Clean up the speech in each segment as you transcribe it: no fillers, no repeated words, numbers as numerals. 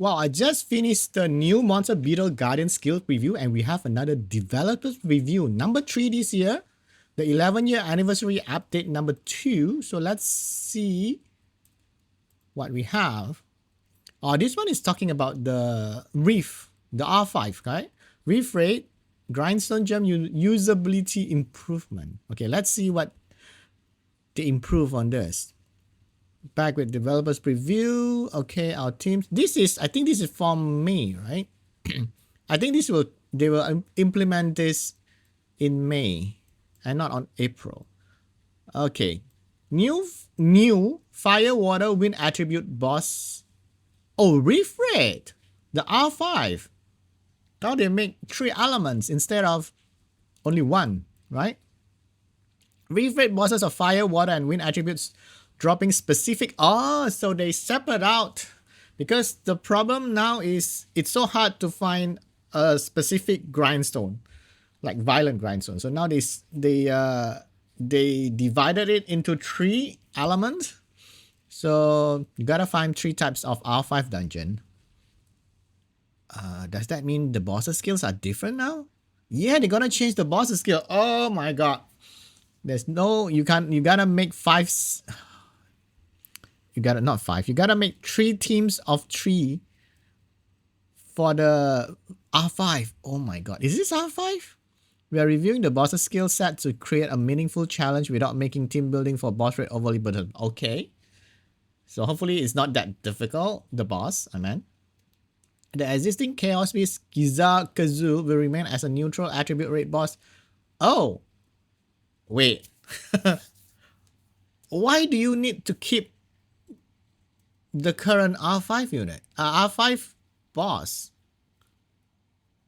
Well, I just finished the new Monster Beetle Guardian skill preview, and we have another developer's review, number 3 this year, the 11-year anniversary update number 2. So let's see what we have. Oh, this one is talking about the Reef, the R5, right? Reef rate, Grindstone gem usability improvement. Okay, let's see what they improve on this. Back with developers preview. Okay, our teams. I think this is from May, right? I think they will implement this in May and not on April. Okay. New fire, water, wind attribute boss. Oh, Reef rate. The R5. Now they make 3 elements instead of only 1, right? Reef rate bosses of fire, water, and wind attributes dropping specific. Oh, so they separate out, because the problem now is it's so hard to find a specific grindstone, like violent grindstone. So now they divided it into 3 elements. So you gotta find 3 types of R5 dungeon. Does that mean the boss skills are different now? Yeah, they're gonna change the boss skill. Oh my god. There's no, you gotta make 5. You gotta, not 5, you gotta make 3 teams of 3 for the R5. Oh my god, is this R5? We are reviewing the boss skill set to create a meaningful challenge without making team building for boss rate overly burdened. Okay. So hopefully it's not that difficult, the boss, I meant. The existing Chaos Beast Giza-Kazu will remain as a neutral attribute rate boss. Oh! Wait. Why do you need to keep the current R5 unit? R5 boss?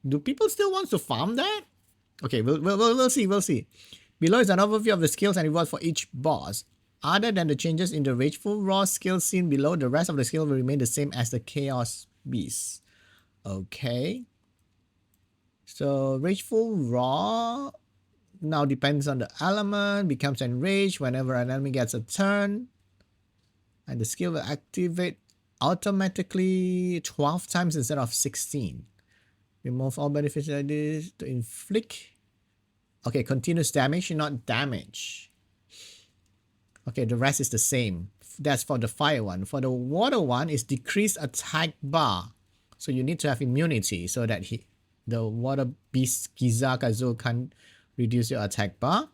Do people still want to farm that? Okay, we'll see. Below is an overview of the skills and rewards for each boss. Other than the changes in the Rageful Raw skill seen below, the rest of the skill will remain the same as the Chaos Beast. Okay. So Rageful Raw now depends on the element, becomes enraged whenever an enemy gets a turn. And the skill will activate automatically 12 times instead of 16. Remove all benefits like this to inflict. Okay, continuous damage, not damage. Okay, the rest is the same. That's for the fire one. For the water one, is decreased attack bar. So you need to have immunity so that the water beast Giza-Kazu can reduce your attack bar.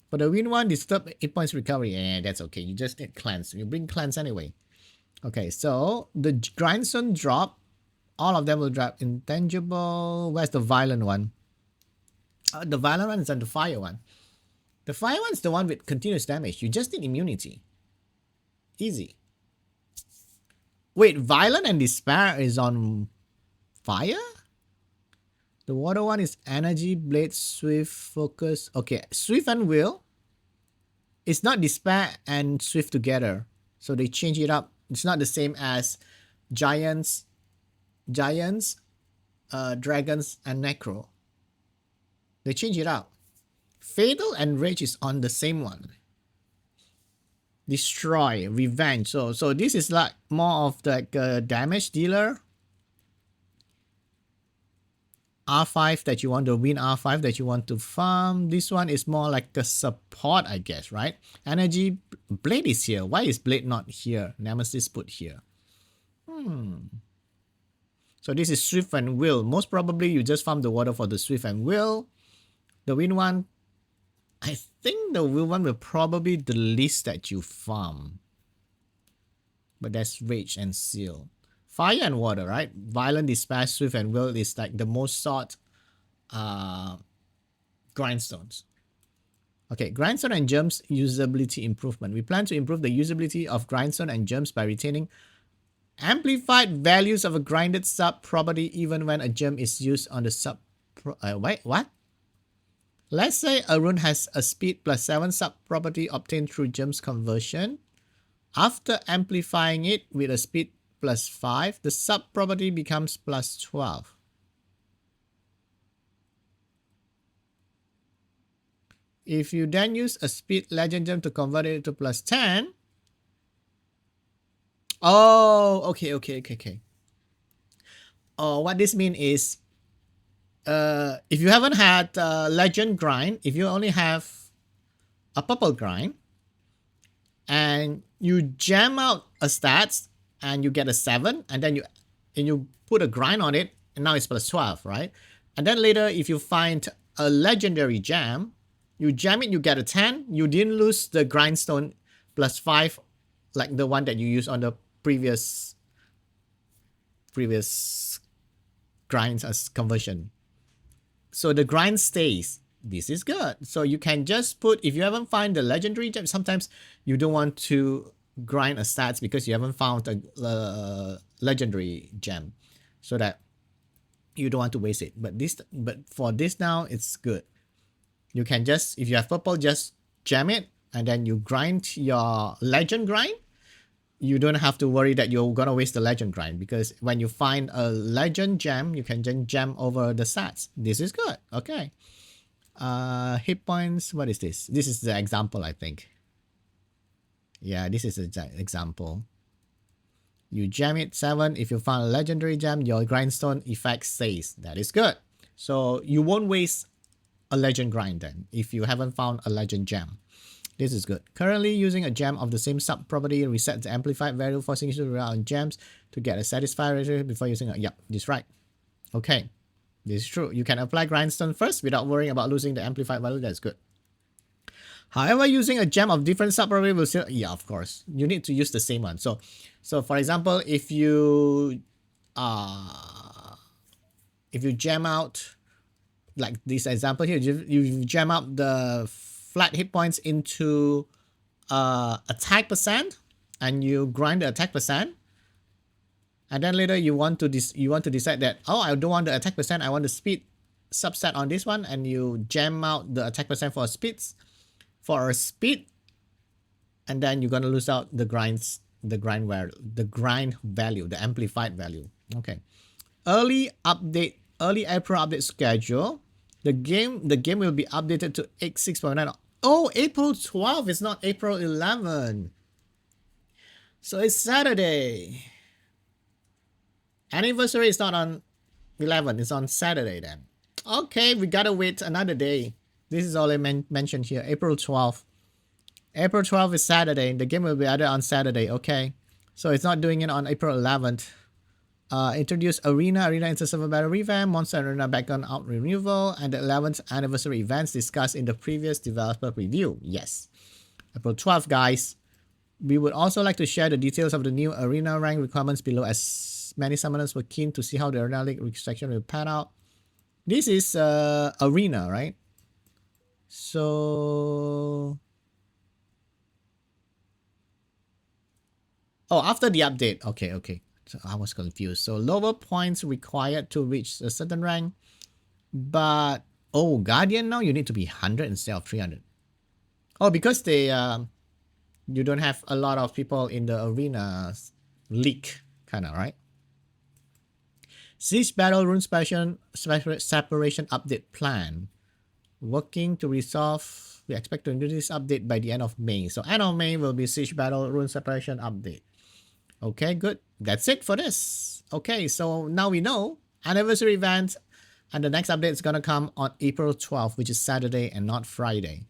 For the wind one, disturb 8 points recovery. Yeah, that's okay. You just need cleanse. You bring cleanse anyway. Okay, so the grindstone drop. All of them will drop intangible. Where's the violent one? The violent one is on the fire one. The fire one is the one with continuous damage. You just need immunity. Easy. Wait, violent and despair is on fire? The water one is energy, blade, swift, focus. Okay, swift and will. It's not despair and swift together. So they change it up. It's not the same as dragons, and necro. They change it up. Fatal and rage is on the same one. Destroy, revenge. So this is like more of like a damage dealer. R5 that you want to win, R5 that you want to farm. This one is more like a support, I guess, right? Energy, blade is here. Why is blade not here? Nemesis put here. So this is swift and will. Most probably you just farm the water for the swift and will. The wind one, I think the will one will probably the least that you farm. But that's rage and seal. Fire and water, right? Violent, despair, swift, and will is like the most sought grindstones. Okay, grindstone and gems usability improvement. We plan to improve the usability of grindstone and gems by retaining amplified values of a grinded sub property even when a gem is used on the sub. Wait, what? Let's say a rune has a speed +7 sub property obtained through gems conversion. After amplifying it with a speed +5, the sub property becomes +12. If you then use a speed legend gem to convert it to +10. Oh, okay. what this means is, if you haven't had legend grind, if you only have a purple grind, and you jam out a stats and you get a 7, and then you put a grind on it, and now it's plus 12, right? And then later, if you find a legendary gem, you jam it, you get a 10, you didn't lose the grindstone plus 5 like the one that you used on the previous grinds as conversion. So the grind stays. This is good. So you can just put, if you haven't found the legendary gem, sometimes you don't want to grind a stats because you haven't found a legendary gem, so that you don't want to waste it. But for this now, it's good. You can just, if you have purple, just jam it, and then you grind your legend grind. You don't have to worry that you're gonna waste the legend grind, because when you find a legend gem, you can just jam over the stats. This is good. Okay. Hit points. What is this? This is the example, I think. Yeah, this is the example. You jam it 7. If you found a legendary gem, your grindstone effect stays. That is good. So you won't waste a legend grind then if you haven't found a legend gem. This is good. Currently using a gem of the same sub property resets the amplified value, forcing you to rely on gems to get a satisfied result before using a. Yep, this is right. Okay. This is true. You can apply grindstone first without worrying about losing the amplified value. That's good. However, using a gem of different subproperty will still, yeah, of course, you need to use the same one. So for example, if you jam out, like this example here, you jam out the flat hit points into attack percent, and you grind the attack percent. And then later you want to decide that, oh, I don't want the attack percent, I want the speed subset on this one, and you jam out the attack percent for a speed, and then you're gonna lose out the grind value, the amplified value. Okay. Early April update schedule. The game will be updated to 6.9. Oh, April 12th. It's not April 11. So it's Saturday. Anniversary is not on 11, it's on Saturday then. Okay, we gotta wait another day. This is all I mentioned here. April 12th. April 12th is Saturday. The game will be added on Saturday. Okay, so it's not doing it on April 11th. Introduce Arena into Server Battle Revamp, Monster Arena Background Out Removal, and the 11th anniversary events discussed in the previous developer preview. Yes, April 12th, guys. We would also like to share the details of the new Arena rank requirements below, as many summoners were keen to see how the Arena League section will pan out. This is Arena, right? So... oh, after the update. Okay. So I was confused. So lower points required to reach a certain rank. But, oh, Guardian now, you need to be 100 instead of 300. Oh, because they... you don't have a lot of people in the Arena League, kind of, right? Siege Battle Rune Separation Update Plan. Working to resolve. We expect to do this update by the end of May. So end of May will be Siege Battle Rune Separation Update. Okay, good. That's it for this. Okay, so now we know anniversary event, and the next update is gonna come on April 12th, which is Saturday and not Friday.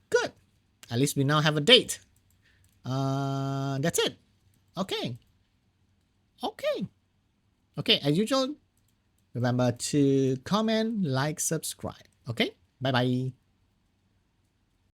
Good. At least we now have a date. That's it. Okay. Okay, as usual, remember to comment, like, subscribe. Okay, bye-bye.